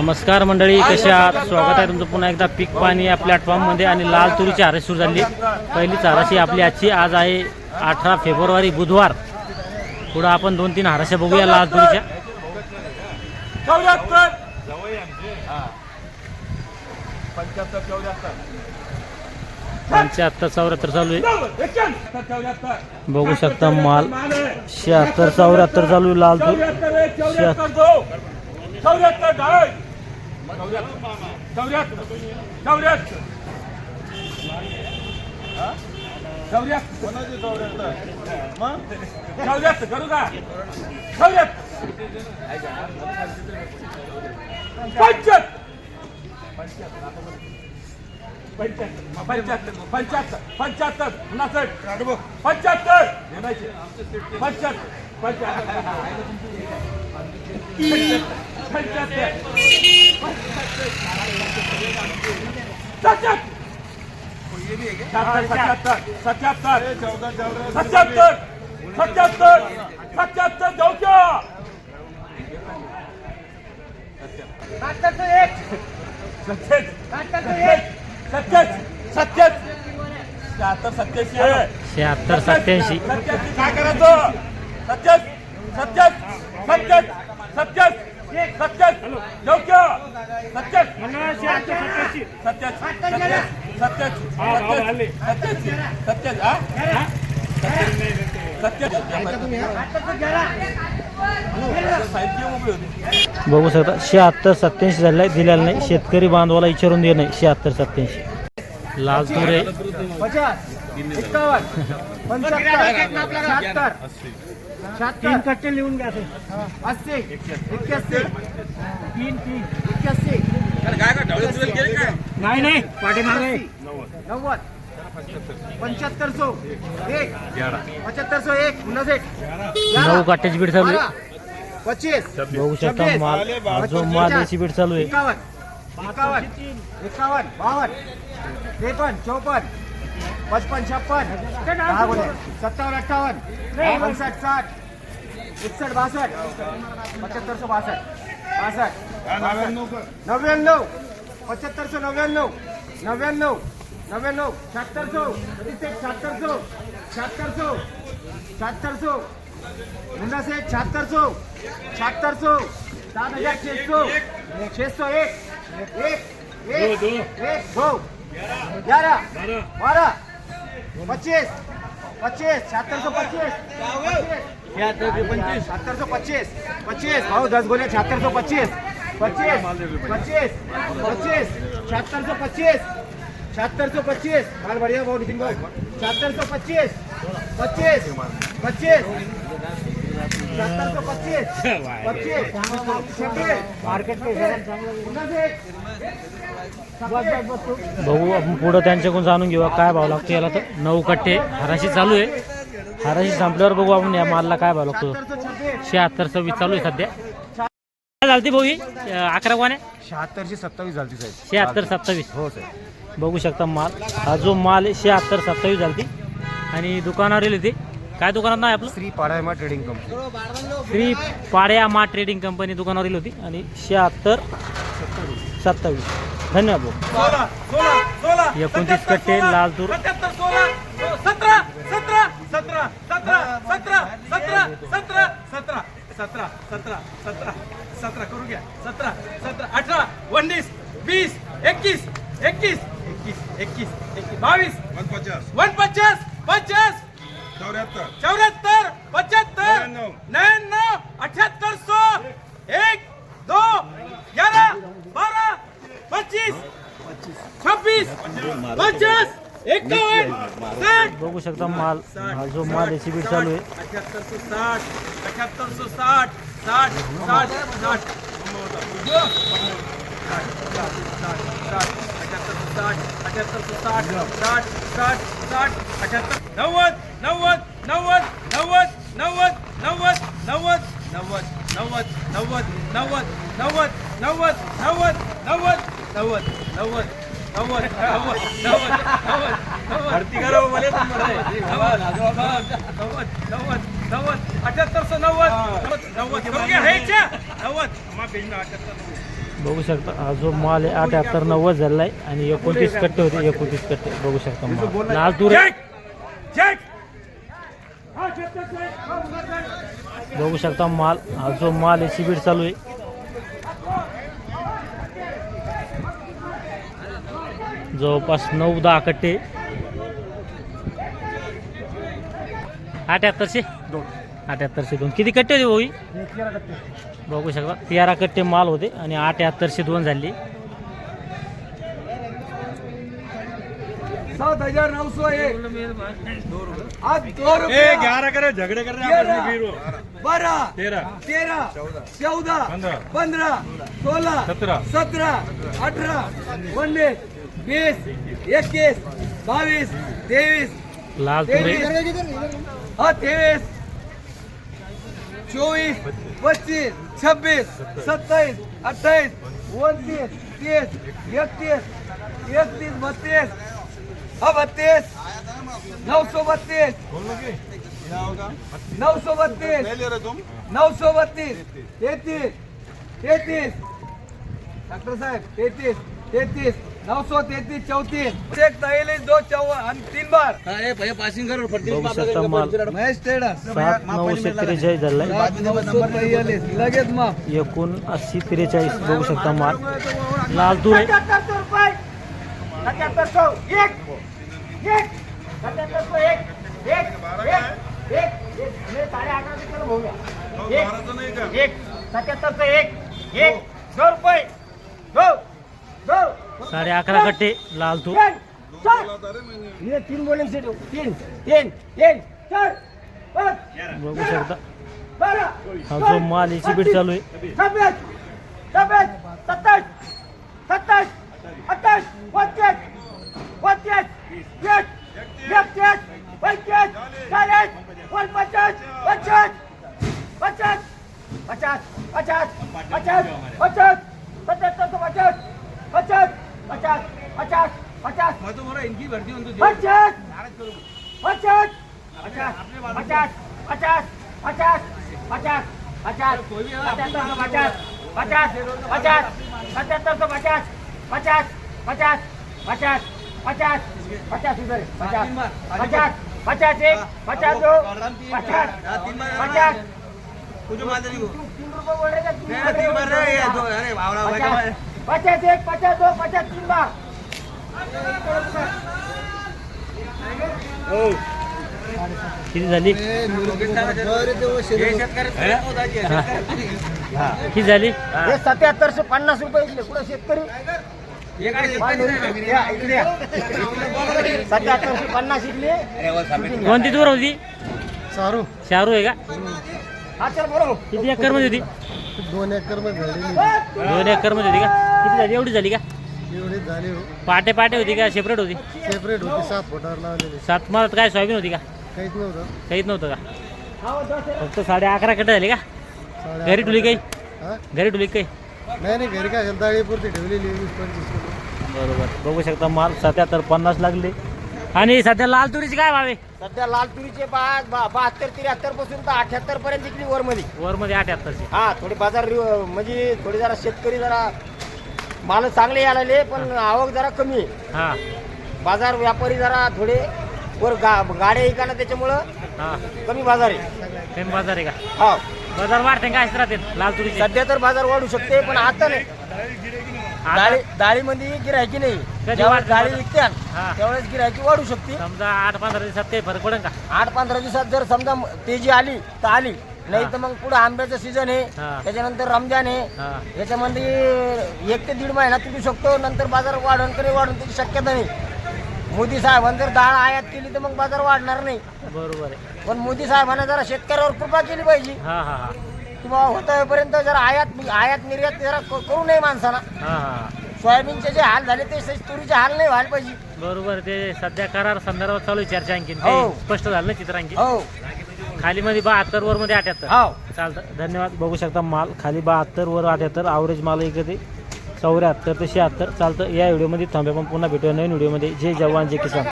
नमस्कार मंडळी, कशा आहात? स्वागत आहे तुमचं पुन्हा एकदा पीक पाणी या प्लॅटफॉर्ममध्ये. आणि लाल तुरीची हराशी सुरू झाली. पहिली हराशी आपली आजची. आज आहे 18 फेब्रुवारी बुधवार. पुढं आपण 2-3 हराशा बघूया लाल तुरीच्या. 75-74 चालू आहे. बघू शकता माल 76-74 चालू आहे. लाल तूर 76-87 काय करायचं? 77 बघू शकता 76-87 झालेला आहे. दिलेला नाही. शेतकरी बांधवाला विचारून दे नाही. 76-87 लाल तूर आहे. 3 कट्टे लिहून घ्या. 80 81 3 81 नाही पाठीमागे 90 7500 1 7501 9 काट्याची बीड चालू आहे. 25 बघू शकता माल जो माल याची बीड चालू आहे. 51 51 52 53 54 55 56 57 58 59 60 61 62 7562 99 7599 99 99 7600 7600 7600 7600 7600 7600 7600 601 1 1 2 11 12 25 25 7625 7625 25 भाऊ 10 गोले 7625 25 25 25 7625 7625 माल बढ़िया भाऊ नितिन भाऊ 7625 25 25 7625 25 मार्केट बघू आपण पुढं त्यांच्याकडून जाणून घेऊ काय भाव लागतो याला. तर 9 कट्टे हराशी चालू आहे. हराशी संपल्यावर बघू आपण या मालला काय भाव लागतो. 76-26 चालू आहे सध्या. काय झालती भाऊ ही 11 कोण आहे? 76-27 झालती साहेब. 76-27 हो साहेब. बघू शकता माल. हा जो माल आहे 76-27 झालती. आणि दुकानावर येईल ते. काय दुकानात नाही आपलं? Shri Padayama trading company. Shri Padyama trading company दुकानावर येईल होती. आणि 76-27 धन्यवाद भाऊ. 29 कट्टे लाल तूर. 17 करू घ्या. 17 18 19 20 21 21 21 22 150 50 74 74 75 99 7800 1 2 11 12 25 26 50 51 60 बघू शकता माल. हा जो माल याची बीट चालू आहे. 7860 60 60 60 भरती करा मला 7890 90 90 करू घ्या. बघू शकता हा जो माल आहे 78-90 झालेला आहे आणि 29 कट्टे होते 29 कट्टे बघू शकता माल. लाल तुरी बघू शकता माल हा जो माल आहे शिबीड चालू आहे. जवळपास 9-10 कट्टे 78-2 किती कट्टे होते भाऊ? बघू शकता 13 कट्टे माल होते आणि 78-2 झाली. 7,901 आज 2 रुपये 11 करे झगड़े कर रहे हैं 12 13 14 15 16 17 18 19 20 21 22 23 लाल तुरे 23 24 25 26 27 28 29 30 31 32 32 932 33 डॉक्टर साहेब 33 933 34 एक 2 आणि 3 बार भैया पासिंग कर बघू शकता माल महेश ट्रेडर 7,943 झालाय. लगेच मग 79-43 बघू शकता माल. लाल तुरे 11.5 कट्टे लाल तूर. बघू शकता हा जो माल याची बीट चालू आहे. 27 27 27 27 28 29 29 20 21 21 40 50 50 50 50 50 50 50 77 50 50 50 50 मैं तो मोरा इनकी भर्ती हूं तो 50 50 50 50 50 50 50 50 कोई भी 50 50 50 50 77 50 50 50 50 50 इधर 50 50 50 एक 50 दो 50 50 कुछ माल नहीं 3 रुपए बोल रहे थे 3 बार रहे ये दो अरे बावड़ा 50 एक 50 दो 50 3 बार किती झाली? किती झाली? हे 7750 रुपये इथले कुठं शेतकरी 7750 इथले कोणती दूर होती? सारू शारू आहे का? हा चल बरोबर किती एकर मध्ये होती? 2 एकर मध्ये झाली 2 एकर मध्ये होती का? किती झाली? एवढी झाली का? एवढी झाली पाटे पाटे होती का सेपरेट होती? सेपरेट होती 7 फुटावर लावलेली 7 मालात काय सोयाबीन होती का? काहीच नव्हतं काहीच नव्हतं का? फक्त 11.5 कट्टे झाली का? घरी ठुली काही? हा घरी ठुली काही? नाही घरी काय असेल डाळीपुरती ठेवलेली 20-25 किलो बरोबर बघू शकता माल 77-50 लागले. आणि सध्या लाल तुरीची काय भाव आहे? सध्या लाल तुरीचे 72-73 पासून तर 78 पर्यंत विकली वर मध्ये 78 हा थोडी बाजार म्हणजे थोडी जरा शेतकरी जरा माल चांगले यायला लागले पण आवक जरा कमी आहे. हा बाजार व्यापारी जरा थोडे वर गाड्या ऐकाना त्याच्यामुळं हा कमी बाजार आहे. सेम बाजार आहे का? हा बाजार वाढते काय राहतील लाल तुरीचे? सध्या तर बाजार वाढू शकते पण आता नाही. डाळीमध्ये गिरायकी नाही जेव्हा डाळी विकतात हा. त्यावेळेस गिरायकी वाढू शकते. समजा 8-15 दिवसात काही फरक पडेल का? 8-15 दिवसात जर समजा तेजी आली तर आली नाही तर मग पुढे आंब्याचं सीझन आहे हा. त्याच्यानंतर रमजान आहे हा याच्यामध्ये 1 ते 1.5 महिना टिकू शकतो नंतर बाजार वाढून त्याची शक्यता नाही. मोदी साहेबांनी जर डाळ आयात केली तर मग बाजार वाढणार नाही. बरोबर आहे. पण मोदी साहेबांना जरा शेतकऱ्यावर कृपा केली पाहिजे हा हा हा किंवा होतापर्यंत जरा आयात निर्यात जरा करू नये माणसाला. हा हा सोयाबीनचे जे हाल झाले ते तुरीचे हाल नाही व्हायला पाहिजे. बरोबर ते सध्या करार संदर्भात चालू आहे चर्चा आणखी हो. स्पष्ट झालं ना चित्र आणखी हो खाली मध्ये 72 वर मध्ये 78 हो चालतं. धन्यवाद. बघू शकता माल खाली 72 वर 78 ॲव्हरेज माल इकडे 74 ते 76 चालतं. या व्हिडिओमध्ये थांबे पण पुन्हा भेटूया नवीन व्हिडिओमध्ये. जय जवान जय किसान.